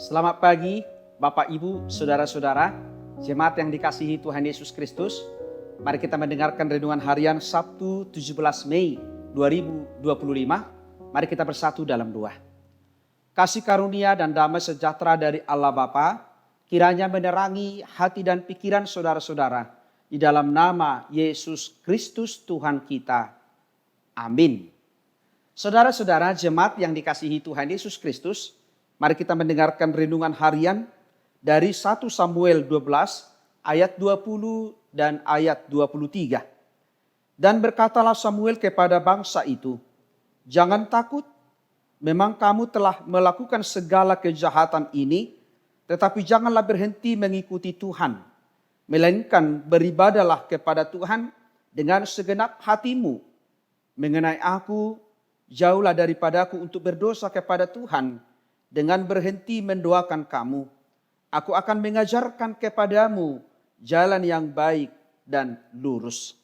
Selamat pagi, Bapak, Ibu, Saudara-saudara, jemaat yang dikasihi Tuhan Yesus Kristus. Mari kita mendengarkan renungan harian Sabtu 17 Mei 2025. Mari kita bersatu dalam doa. Kasih karunia dan damai sejahtera dari Allah Bapa kiranya menerangi hati dan pikiran saudara-saudara di dalam nama Yesus Kristus Tuhan kita. Amin. Saudara-saudara, jemaat yang dikasihi Tuhan Yesus Kristus, mari kita mendengarkan renungan harian dari 1 Samuel 12 ayat 20 dan ayat 23. Dan berkatalah Samuel kepada bangsa itu, "Jangan takut, memang kamu telah melakukan segala kejahatan ini, tetapi janganlah berhenti mengikuti Tuhan, melainkan beribadahlah kepada Tuhan dengan segenap hatimu. Mengenai aku, jauhlah daripadaku untuk berdosa kepada Tuhan dengan berhenti mendoakan kamu. Aku akan mengajarkan kepadamu jalan yang baik dan lurus."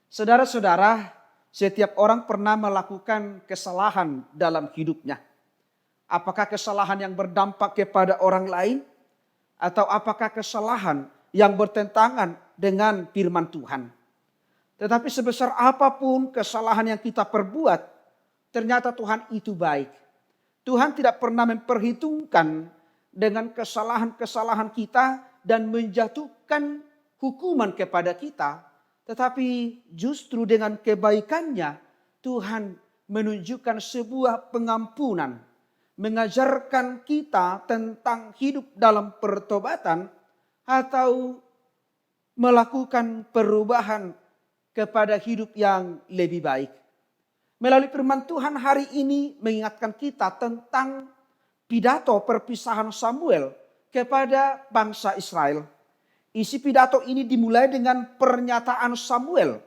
Saudara-saudara, setiap orang pernah melakukan kesalahan dalam hidupnya. Apakah kesalahan yang berdampak kepada orang lain? Atau apakah kesalahan yang bertentangan dengan firman Tuhan? Tetapi sebesar apapun kesalahan yang kita perbuat, ternyata Tuhan itu baik. Tuhan tidak pernah memperhitungkan dengan kesalahan-kesalahan kita dan menjatuhkan hukuman kepada kita. Tetapi justru dengan kebaikannya Tuhan menunjukkan sebuah pengampunan. Mengajarkan kita tentang hidup dalam pertobatan atau melakukan perubahan kepada hidup yang lebih baik. Melalui firman Tuhan hari ini mengingatkan kita tentang pidato perpisahan Samuel kepada bangsa Israel. Isi pidato ini dimulai dengan pernyataan Samuel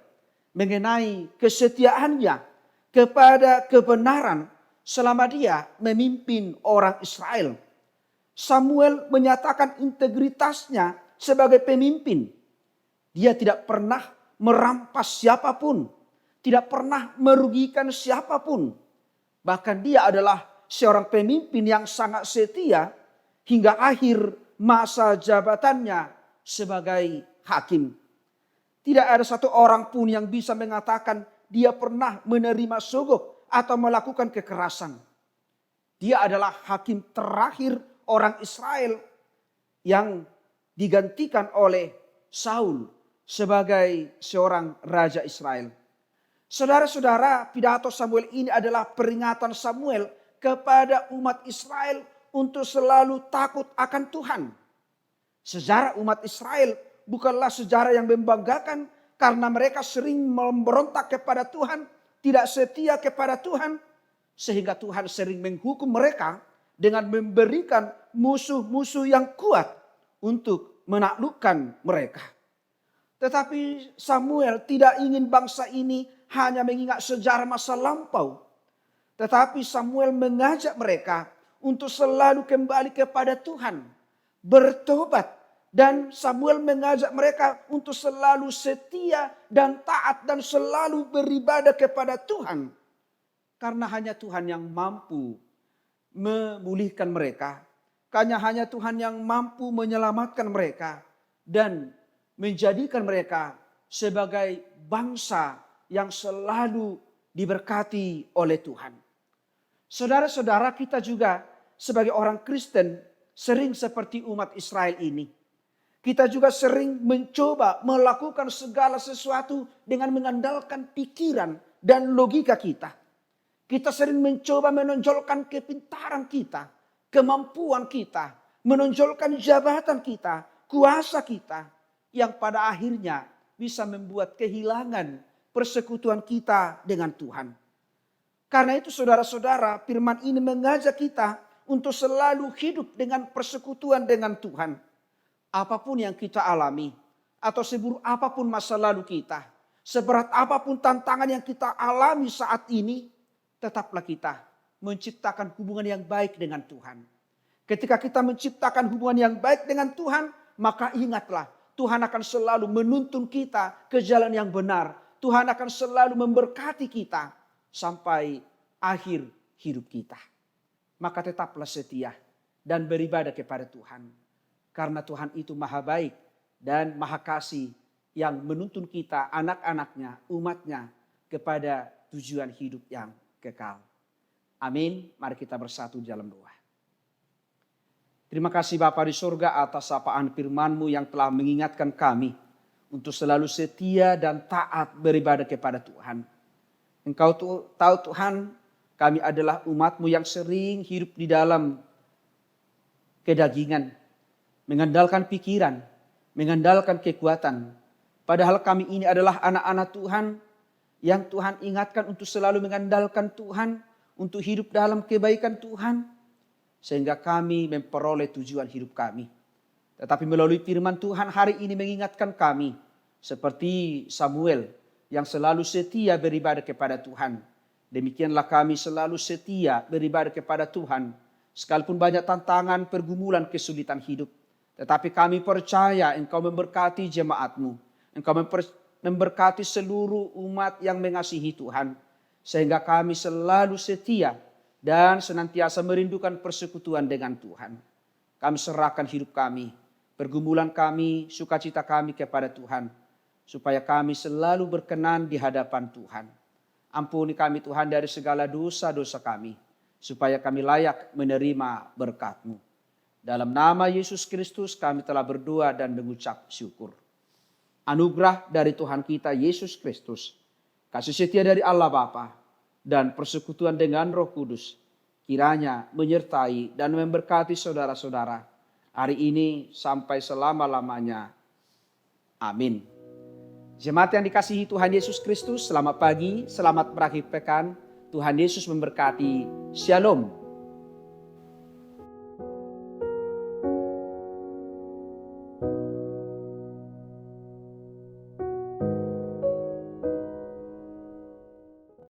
mengenai kesetiaannya kepada kebenaran selama dia memimpin orang Israel. Samuel menyatakan integritasnya sebagai pemimpin. Dia tidak pernah merampas siapapun, tidak pernah merugikan siapapun. Bahkan dia adalah seorang pemimpin yang sangat setia hingga akhir masa jabatannya sebagai hakim. Tidak ada satu orang pun yang bisa mengatakan dia pernah menerima sogok atau melakukan kekerasan. Dia adalah hakim terakhir orang Israel yang digantikan oleh Saul sebagai seorang raja Israel. Saudara-saudara, pidato Samuel ini adalah peringatan Samuel kepada umat Israel untuk selalu takut akan Tuhan. Sejarah umat Israel bukanlah sejarah yang membanggakan karena mereka sering memberontak kepada Tuhan, tidak setia kepada Tuhan, sehingga Tuhan sering menghukum mereka dengan memberikan musuh-musuh yang kuat untuk menaklukkan mereka. Tetapi Samuel tidak ingin bangsa ini hanya mengingat sejarah masa lampau. Tetapi Samuel mengajak mereka untuk selalu kembali kepada Tuhan. Bertobat. Dan Samuel mengajak mereka untuk selalu setia dan taat dan selalu beribadah kepada Tuhan. Karena hanya Tuhan yang mampu memulihkan mereka. Karena hanya Tuhan yang mampu menyelamatkan mereka. Dan menjadikan mereka sebagai bangsa yang selalu diberkati oleh Tuhan. Saudara-saudara, kita juga sebagai orang Kristen sering seperti umat Israel ini. Kita juga sering mencoba melakukan segala sesuatu dengan mengandalkan pikiran dan logika kita. Kita sering mencoba menonjolkan kepintaran kita, kemampuan kita, menonjolkan jabatan kita, kuasa kita, yang pada akhirnya bisa membuat kehilangan persekutuan kita dengan Tuhan. Karena itu saudara-saudara, firman ini mengajak kita untuk selalu hidup dengan persekutuan dengan Tuhan. Apapun yang kita alami, atau seburuk apapun masa lalu kita, seberat apapun tantangan yang kita alami saat ini, tetaplah kita menciptakan hubungan yang baik dengan Tuhan. Ketika kita menciptakan hubungan yang baik dengan Tuhan, maka ingatlah, Tuhan akan selalu menuntun kita ke jalan yang benar. Tuhan akan selalu memberkati kita sampai akhir hidup kita. Maka tetaplah setia. dan beribadah kepada Tuhan. Karena Tuhan itu maha baik dan maha kasih yang menuntun kita, anak-anaknya, umatnya, kepada tujuan hidup yang kekal. Amin. Mari kita bersatu dalam doa. Terima kasih Bapa di surga atas sapaan firman-Mu yang telah mengingatkan kami untuk selalu setia dan taat beribadah kepada Tuhan. Engkau tahu Tuhan, kami adalah umat-Mu yang sering hidup di dalam kedagingan, mengandalkan pikiran, mengandalkan kekuatan. Padahal kami ini adalah anak-anak Tuhan yang Tuhan ingatkan untuk selalu mengandalkan Tuhan, untuk hidup dalam kebaikan Tuhan, sehingga kami memperoleh tujuan hidup kami. Tetapi melalui firman Tuhan hari ini mengingatkan kami, seperti Samuel yang selalu setia beribadah kepada Tuhan. Demikianlah kami selalu setia beribadah kepada Tuhan, sekalipun banyak tantangan, pergumulan, kesulitan hidup. Tetapi kami percaya Engkau memberkati jemaat-Mu. Engkau memberkati seluruh umat yang mengasihi Tuhan. Sehingga kami selalu setia dan senantiasa merindukan persekutuan dengan Tuhan. Kami serahkan hidup kami, pergumulan kami, sukacita kami kepada Tuhan. Supaya kami selalu berkenan di hadapan Tuhan. Ampuni kami Tuhan dari segala dosa-dosa kami. Supaya kami layak menerima berkat-Mu. Dalam nama Yesus Kristus kami telah berdoa dan mengucap syukur. Anugerah dari Tuhan kita Yesus Kristus, kasih setia dari Allah Bapa, dan persekutuan dengan Roh Kudus, kiranya menyertai dan memberkati saudara-saudara hari ini sampai selama-lamanya. Amin. Jemaat yang dikasihi Tuhan Yesus Kristus, selamat pagi, selamat berakhir pekan. Tuhan Yesus memberkati. Shalom.